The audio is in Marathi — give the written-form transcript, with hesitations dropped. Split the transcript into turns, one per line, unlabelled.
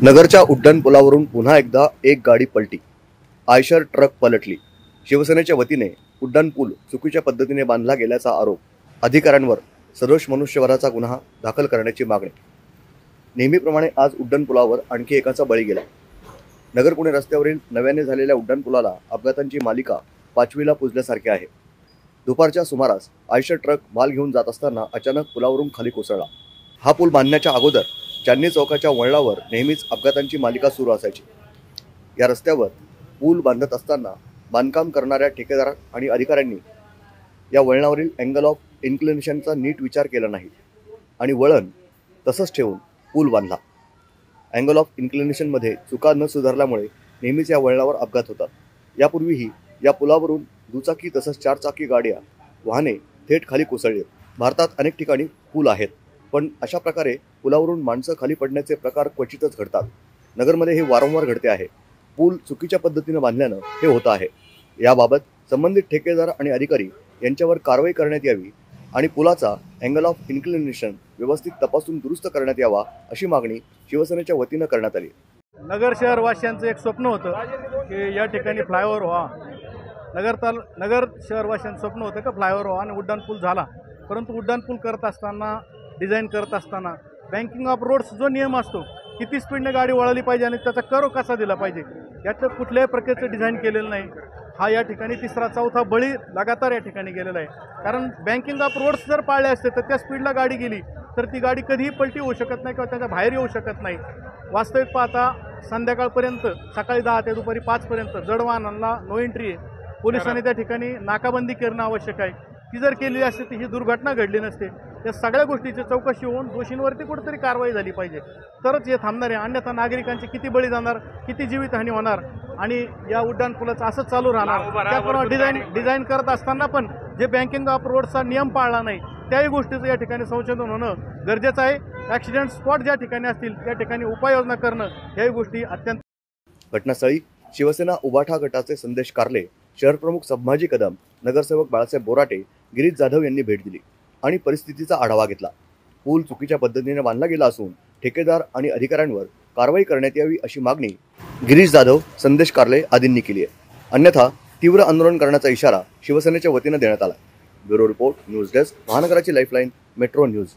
नगरच्या उड्डाणपुलावरून पुन्हा एकदा एक गाडी पलटी. आयशर ट्रक पलटली. शिवसेनेच्या वतीने उड्डाणपूल चुकीच्या पद्धतीने बांधला गेल्याचा आरोप. अधिकाऱ्यांवर सदोष मनुष्यवधाचा गुन्हा दाखल करण्याची मागणी. नेहमीप्रमाणे आज उड्डाणपुलावर आणखी एकाचा बळी गेला. नगर पुणे रस्त्यावरील नव्याने झालेल्या उड्डाणपुलाला अपघातांची मालिका पाचवीला पुजल्यासारखी आहे. दुपारच्या सुमारास आयशर ट्रक माल घेऊन जात असताना अचानक पुलावरून खाली कोसळला. हा पूल बांधण्याच्या अगोदर चांदणी चौकाच्या वळणावर नेहमीच अपघातांची मालिका सुरू असायची. या रस्त्यावर पूल बांधत असताना बांधकाम करणाऱ्या ठेकेदार आणि अधिकाऱ्यांनी या वळणावरील अँगल ऑफ इन्क्लिनेशनचा नीट विचार केला नाही आणि वळण तसंच ठेवून पूल बांधला. अँगल ऑफ इन्क्लिनेशनमध्ये चुका न सुधारल्यामुळे नेहमीच या वळणावर अपघात होतात. यापूर्वीही या पुलावरून दुचाकी तसंच चारचाकी गाड्या वाहने थेट खाली कोसळली. भारतात अनेक ठिकाणी पूल आहेत, पण अशा प्रकारे पुलावरून माणसं खाली पडण्याचे प्रकार क्वचितच घडतात. नगरमध्ये हे वारंवार घडते आहे. पूल चुकीच्या पद्धतीने बांधल्यानं हे होतं आहे. याबाबत संबंधित ठेकेदार आणि अधिकारी यांच्यावर कारवाई करण्यात यावी आणि पुलाचा अँगल ऑफ इन्क्लिनेशन व्यवस्थित तपासून दुरुस्त करण्यात यावा अशी मागणी शिवसेनेच्या वतीनं करण्यात आली.
नगर शहरवासियांचं एक स्वप्न होतं की या ठिकाणी फ्लायओव्हर व्हा. नगर शहरवासियांचं स्वप्न होतं का फ्लायओव्हर व्हा आणि उड्डाणपूल झाला. परंतु उड्डाणपूल करत असताना, डिझाईन करत असताना बँकिंग ऑफ रोड्स जो नियम असतो, किती स्पीडने गाडी वळली पाहिजे आणि त्याचा कर्व कसा दिला पाहिजे, याचं कुठल्याही प्रकारचं डिझाईन केलेलं नाही. हा या ठिकाणी तिसरा चौथा बळी लगातार या ठिकाणी गेलेला आहे. कारण बँकिंग ऑफ रोड्स जर पाळले असते तर त्या स्पीडला गाडी गेली तर ती गाडी कधीही पलटी होऊ शकत नाही किंवा त्याच्या बाहेर येऊ शकत नाही. वास्तविक पाहता संध्याकाळपर्यंत, सकाळी 10 ते दुपारी 5पर्यंत जड वाहनांना नो एंट्री आहे. पोलिसांनी त्या ठिकाणी नाकाबंदी करणं आवश्यक आहे. ती जर केलेली असते तर ही दुर्घटना घडली नसते. या सगळ्या गोष्टीची चौकशी होऊन दोषींवरती कुठेतरी कारवाई झाली पाहिजे, तरच हे थांबणार आहे. अन्यथा नागरिकांचे किती बळी जाणार, किती जीवितहानी होणार आणि या उड्डाणपुलाचं असंच चालू राहणार. त्याप्रमाणे डिझाईन करत असताना पण जे बँकिंग ऑफ रोडचा नियम पाळला नाही त्याही गोष्टीचं या ठिकाणी संशोधन होणं गरजेचं आहे. ॲक्सिडेंट स्पॉट ज्या ठिकाणी असतील त्या ठिकाणी उपाययोजना करणं ह्याही गोष्टी अत्यंत.
घटनास्थळी शिवसेना उबाठा गटाचे संदेश कारले, शहरप्रमुख संभाजी कदम, नगरसेवक बाळासाहेब बोराटे, गिरीश जाधव यांनी भेट दिली आणि परिस्थितीचा आढावा घेतला. पूल चुकीच्या पद्धतीने बांधला गेला असून ठेकेदार आणि अधिकाऱ्यांवर कारवाई करण्यात यावी अशी मागणी गिरीश जाधव, संदेश कारले आदींनी केली आहे. अन्यथा तीव्र आंदोलन करण्याचा इशारा शिवसेनेच्या वतीनं देण्यात आला. ब्युरो रिपोर्ट, न्यूज डेस्क, महानगराची लाईफलाईन, मेट्रो न्यूज.